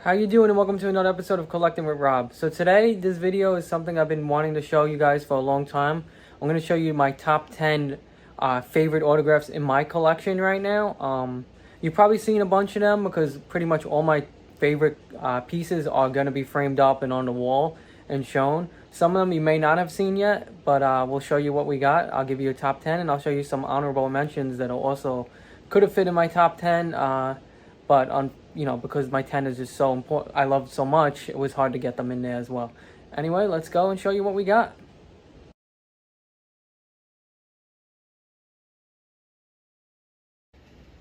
How you doing, and welcome to another episode of Collecting with Rob. So today, this video is something I've been wanting to show you guys for a long time. I'm going to show you my top 10 favorite autographs in my collection right now. You've probably seen a bunch of them because pretty much all my favorite pieces are going to be framed up and on the wall and shown. Some of them you may not have seen yet, but we'll show you what we got. I'll give you a top 10, and I'll show you some honorable mentions that also could have fit in my top 10, but on because my 10 is just so important, I love so much, it was hard to get them in there as well. Anyway, let's go and show you what we got.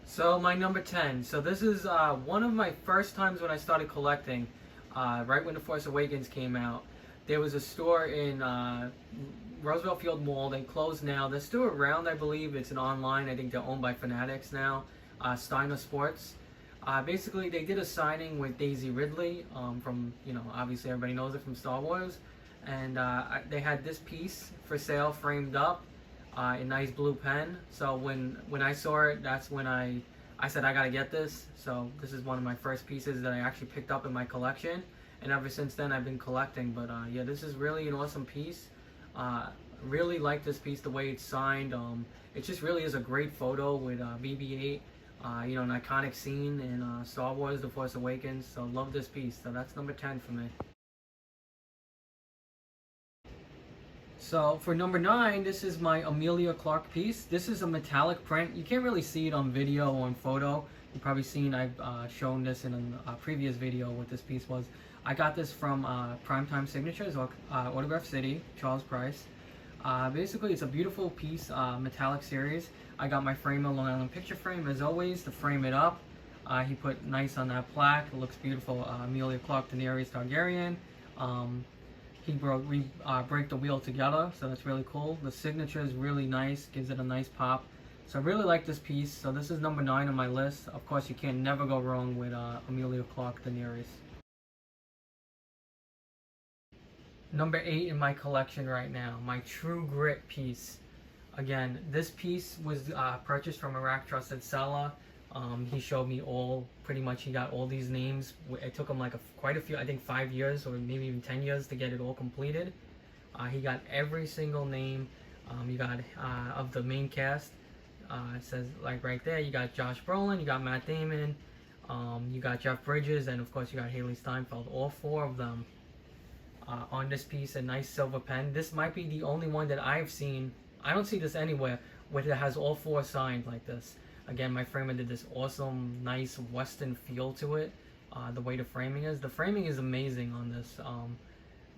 So my number 10. So this is one of my first times when I started collecting, right when The Force Awakens came out. There was a store in Roosevelt Field Mall. They closed now. They're still around, I believe. It's an online. I think they're owned by Fanatics now. Steiner Sports. Basically, they did a signing with Daisy Ridley from, obviously everybody knows it from Star Wars. And they had this piece for sale framed up in nice blue pen. So when I saw it, that's when I said I gotta get this. So this is one of my first pieces that I actually picked up in my collection. And ever since then, I've been collecting. But yeah, this is really an awesome piece. Really like this piece, the way it's signed. It just really is a great photo with BB-8. An iconic scene in Star Wars, The Force Awakens. So love this piece. So that's number 10 for me. So for number 9, this is my Amelia Clark piece. This is a metallic print. You can't really see it on video or on photo. You've probably seen I've shown this in a previous video what this piece was. I got this from Primetime Signatures, Autograph City, Charles Price. Basically, it's a beautiful piece, metallic series. I got my framer, Long Island picture frame, as always, to frame it up. He put nice on that plaque. It looks beautiful. Amelia Clark, Deniro Targaryen. He break the wheel together, so that's really cool. The signature is really nice, gives it a nice pop. So I really like this piece. So this is number 9 on my list. Of course, you can never go wrong with Amelia Clark, Deniro. Number 8 in my collection right now, my True Grit piece. Again, this piece was purchased from a rack trusted seller. He showed me pretty much he got all these names. It took him like quite a few, I think 5 years or maybe even 10 years to get it all completed. He got every single name you got of the main cast. It says like right there, you got Josh Brolin, you got Matt Damon, you got Jeff Bridges, and of course you got Hailee Steinfeld. All 4 of them on this piece, a nice silver pen. This might be the only one that I've seen. I don't see this anywhere where it has all 4 signed like this. Again, my framer did this awesome, nice Western feel to it. The way the framing is. The framing is amazing on this.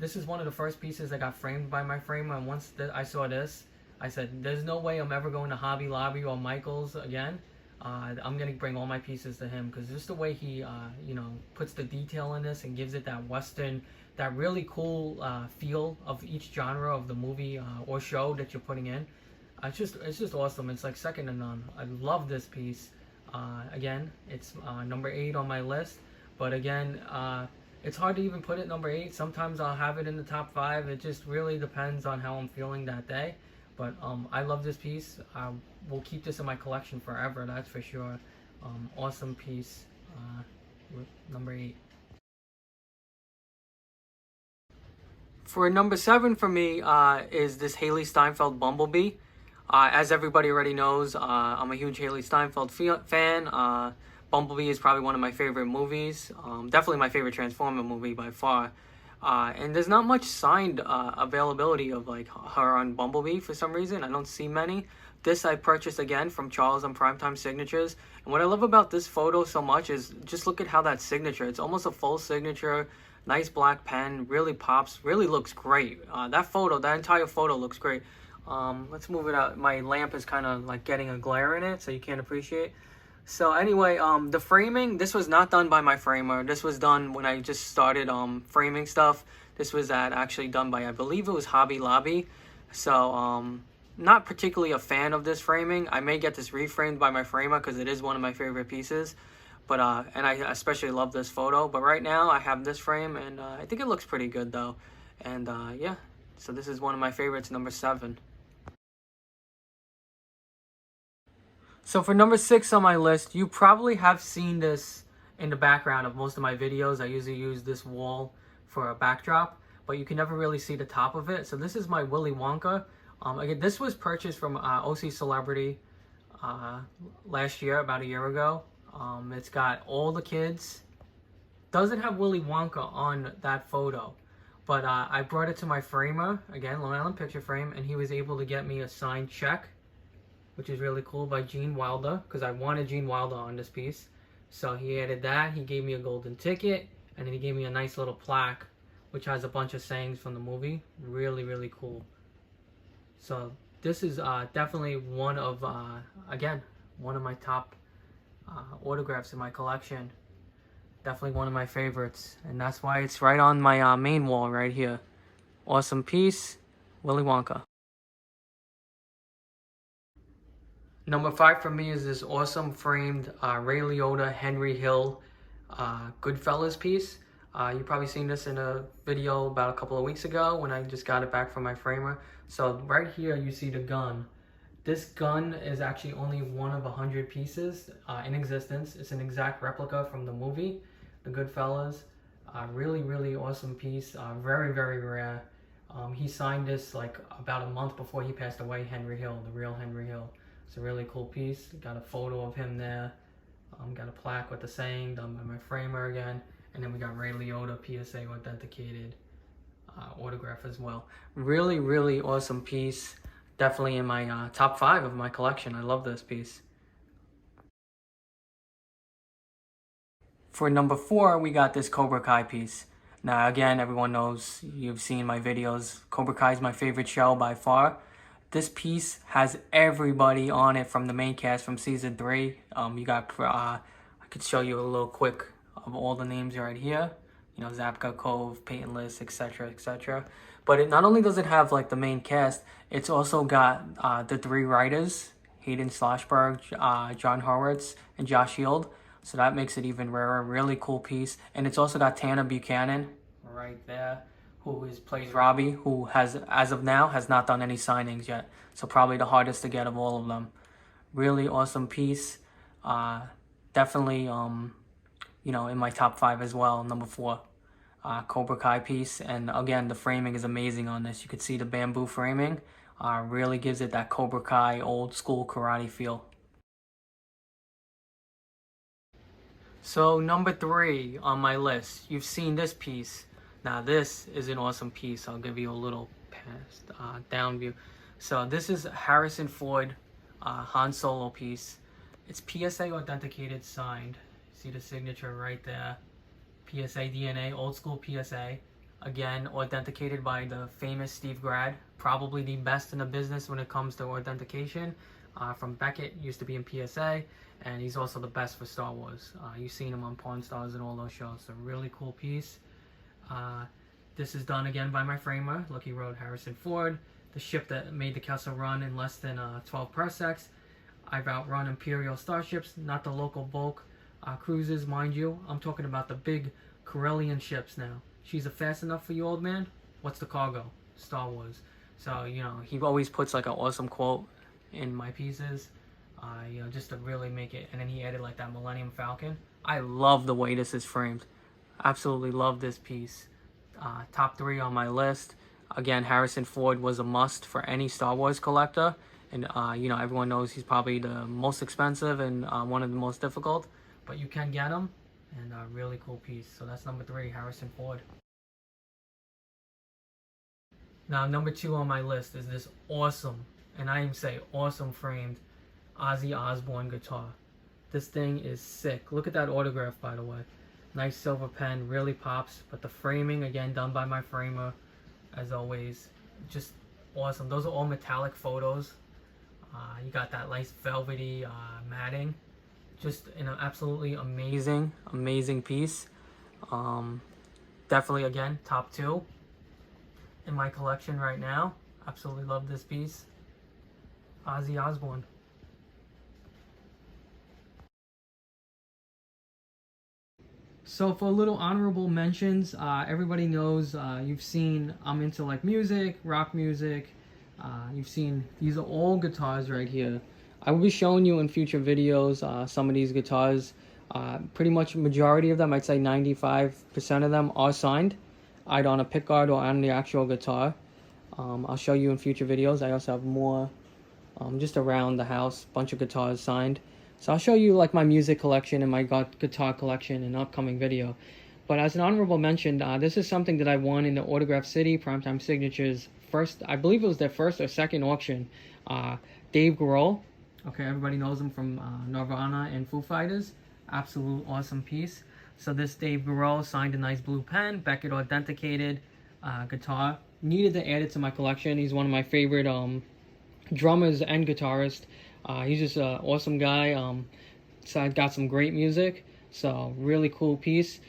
This is one of the first pieces that got framed by my framer, and once I saw this, I said, there's no way I'm ever going to Hobby Lobby or Michael's again. I'm going to bring all my pieces to him, because just the way he, puts the detail in this and gives it that Western, that really cool feel of each genre of the movie or show that you're putting in. It's just awesome. It's like second to none. I love this piece. Again, it's number 8 on my list. But again, it's hard to even put it number 8. Sometimes I'll have it in the top 5. It just really depends on how I'm feeling that day. But I love this piece. We'll keep this in my collection forever, that's for sure. Awesome piece. With number 8. For number 7 for me is this Hailee Steinfeld Bumblebee. As everybody already knows, I'm a huge Hailee Steinfeld fan. Bumblebee is probably one of my favorite movies. Definitely my favorite Transformer movie by far. And there's not much signed availability of like her on Bumblebee for some reason. I don't see many. This I purchased again from Charles on Primetime Signatures. And what I love about this photo so much is just look at how that signature. It's almost a full signature. Nice black pen, really pops, really looks great. That entire photo looks great. Let's move it out. My lamp is kind of like getting a glare in it, so you can't appreciate. So anyway, the framing, this was not done by my framer. This was done when I just started framing stuff. This was actually done by, I believe it was Hobby Lobby. So not particularly a fan of this framing. I may get this reframed by my framer because it is one of my favorite pieces. But and I especially love this photo. But right now I have this frame, and I think it looks pretty good though. And yeah, so this is one of my favorites, number 7. So for number 6 on my list, you probably have seen this in the background of most of my videos. I usually use this wall for a backdrop, but you can never really see the top of it. So this is my Willy Wonka. Again, this was purchased from OC Celebrity last year, about a year ago. It's got all the kids. Doesn't have Willy Wonka on that photo, but I brought it to my framer, again, Long Island Picture Frame, and he was able to get me a signed check, which is really cool, by Gene Wilder, because I wanted Gene Wilder on this piece. So he added that, he gave me a golden ticket, and then he gave me a nice little plaque, which has a bunch of sayings from the movie. Really, really cool. So this is definitely one of, again, one of my top autographs in my collection. Definitely one of my favorites, and that's why it's right on my main wall right here. Awesome piece, Willy Wonka. Number 5 for me is this awesome framed Ray Liotta, Henry Hill Goodfellas piece. You've probably seen this in a video about a couple of weeks ago when I just got it back from my framer. So right here you see the gun. This gun is actually only one of 100 pieces in existence. It's an exact replica from the movie, The Goodfellas. Really, really awesome piece. Very, very rare. He signed this like about a month before he passed away, Henry Hill, the real Henry Hill. It's a really cool piece. Got a photo of him there. Got a plaque with the saying done by my framer again. And then we got Ray Liotta PSA authenticated autograph as well. Really, really awesome piece. Definitely in my top 5 of my collection. I love this piece. For number 4, we got this Cobra Kai piece. Now again, everyone knows, you've seen my videos, Cobra Kai is my favorite show by far. This piece has everybody on it from the main cast from season 3. You got, I could show you a little quick of all the names right here. You know, Zabka, Cove, Peyton List, etc., etc. But it not only does it have like the main cast, it's also got the 3 writers, Hayden Schlossberg, John Horowitz, and Josh Heald. So that makes it even rarer. Really cool piece. And it's also got Tanner Buchanan right there, who plays Robbie, who has, as of now, has not done any signings yet. So probably the hardest to get of all of them. Really awesome piece. Definitely, you know, in my top 5 as well. Number 4, Cobra Kai piece. And again, the framing is amazing on this. You could see the bamboo framing. Really gives it that Cobra Kai old school karate feel. So number 3 on my list, you've seen this piece. Now this is an awesome piece. I'll give you a little down view. So this is Harrison Ford Han Solo piece. It's PSA authenticated, signed. See the signature right there. PSA DNA, old school PSA. Again, authenticated by the famous Steve Grad. Probably the best in the business when it comes to authentication. From Beckett, used to be in PSA. And he's also the best for Star Wars. You've seen him on Pawn Stars and all those shows. So really cool piece. This is done again by my framer, Lucky Road Harrison Ford. The ship that made the Kessel Run in less than 12 parsecs. I've outrun Imperial starships, not the local bulk cruisers, mind you. I'm talking about the big Corellian ships now. She's a fast enough for you, old man? What's the cargo? Star Wars. So, you know, he always puts like an awesome quote in my pieces. You know, just to really make it. And then he added like that Millennium Falcon. I love the way this is framed. Absolutely love this piece. Top 3 on my list. Again, Harrison Ford was a must for any Star Wars collector. And, you know, everyone knows he's probably the most expensive and one of the most difficult. But you can get him. And a really cool piece. So that's number 3, Harrison Ford. Now, number 2 on my list is this awesome, and I even say awesome framed, Ozzy Osbourne guitar. This thing is sick. Look at that autograph, by the way. Nice silver pen, really pops. But the framing, again, done by my framer, as always. Just awesome. Those are all metallic photos. You got that nice velvety matting. Just an absolutely amazing, amazing piece. Definitely, again, top 2 in my collection right now. Absolutely love this piece. Ozzy Osbourne. So for little honorable mentions, everybody knows you've seen I'm into like music, rock music. You've seen these are all guitars right here. I will be showing you in future videos some of these guitars. Pretty much majority of them, I'd say 95% of them are signed, either on a pickguard or on the actual guitar. I'll show you in future videos. I also have more just around the house, bunch of guitars signed. So I'll show you like my music collection and my guitar collection in an upcoming video. But as an honorable mention, this is something that I won in the Autograph City Primetime Signatures first, I believe it was their first or second auction. Dave Grohl, okay, everybody knows him from Nirvana and Foo Fighters. Absolute awesome piece. So this Dave Grohl signed a nice blue pen, Beckett authenticated guitar. Needed to add it to my collection. He's one of my favorite drummers and guitarist. He's just an awesome guy. So I've got some great music. So really cool piece.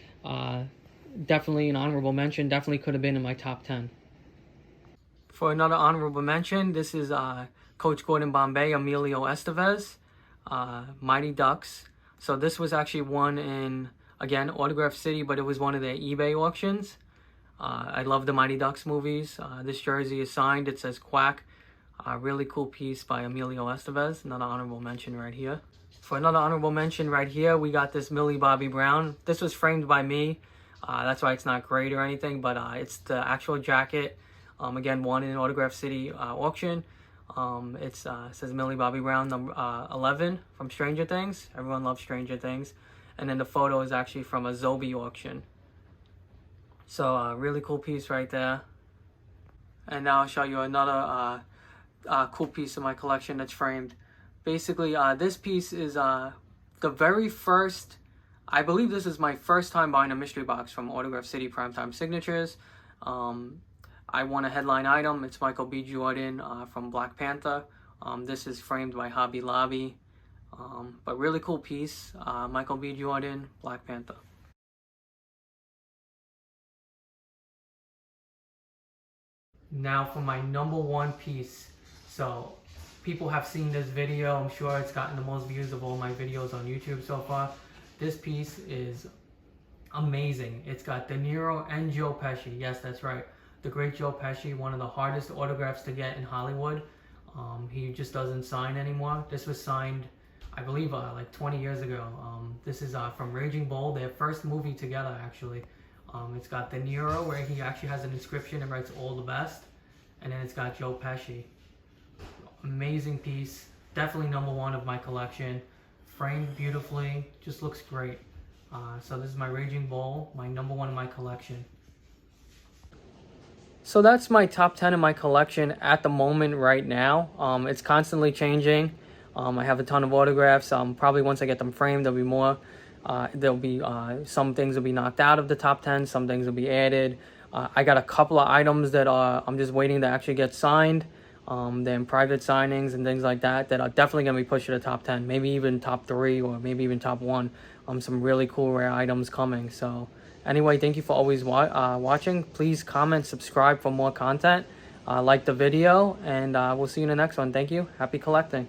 Definitely an honorable mention. Definitely could have been in my top 10. For another honorable mention, this is Coach Gordon Bombay, Emilio Estevez, Mighty Ducks. So this was actually won in, again, Autograph City, but it was one of their eBay auctions. I love the Mighty Ducks movies. This jersey is signed. It says Quack. Really cool piece by Emilio Estevez. Another honorable mention right here. For another honorable mention right here, we got this Millie Bobby Brown. This was framed by me. That's why it's not great or anything, but it's the actual jacket. Again, won in an Autograph City auction. It says Millie Bobby Brown, number 11 from Stranger Things. Everyone loves Stranger Things. And then the photo is actually from a Zobi auction. So really cool piece right there. And now I'll show you another cool piece of my collection that's framed. Basically, this piece is the very first, I believe this is my first time buying a mystery box from Autograph City Primetime Signatures. I won a headline item. It's Michael B. Jordan from Black Panther. This is framed by Hobby Lobby. But really cool piece. Michael B. Jordan, Black Panther. Now for my number one piece. So people have seen this video. I'm sure it's gotten the most views of all my videos on YouTube so far. This piece is amazing. It's got Deniro and Joe Pesci. Yes, that's right. The great Joe Pesci, one of the hardest autographs to get in Hollywood. He just doesn't sign anymore. This was signed, I believe, like 20 years ago. This is from Raging Bull, their first movie together, actually. It's got Deniro, where he actually has an inscription and writes all the best. And then it's got Joe Pesci. Amazing piece. Definitely number one of my collection. Framed beautifully. Just looks great. So this is my Raging Bull, my number one in my collection. So that's my top 10 in my collection at the moment right now. It's constantly changing. I have a ton of autographs. Probably once I get them framed, there'll be more. There'll be some things will be knocked out of the top 10. Some things will be added. I got a couple of items that I'm just waiting to actually get signed. Then private signings and things like that are definitely going to be pushed to the top 10. Maybe even top 3 or maybe even top 1. Some really cool rare items coming. So anyway, thank you for always watching. Please comment, subscribe for more content. Like the video, and we'll see you in the next one. Thank you. Happy collecting.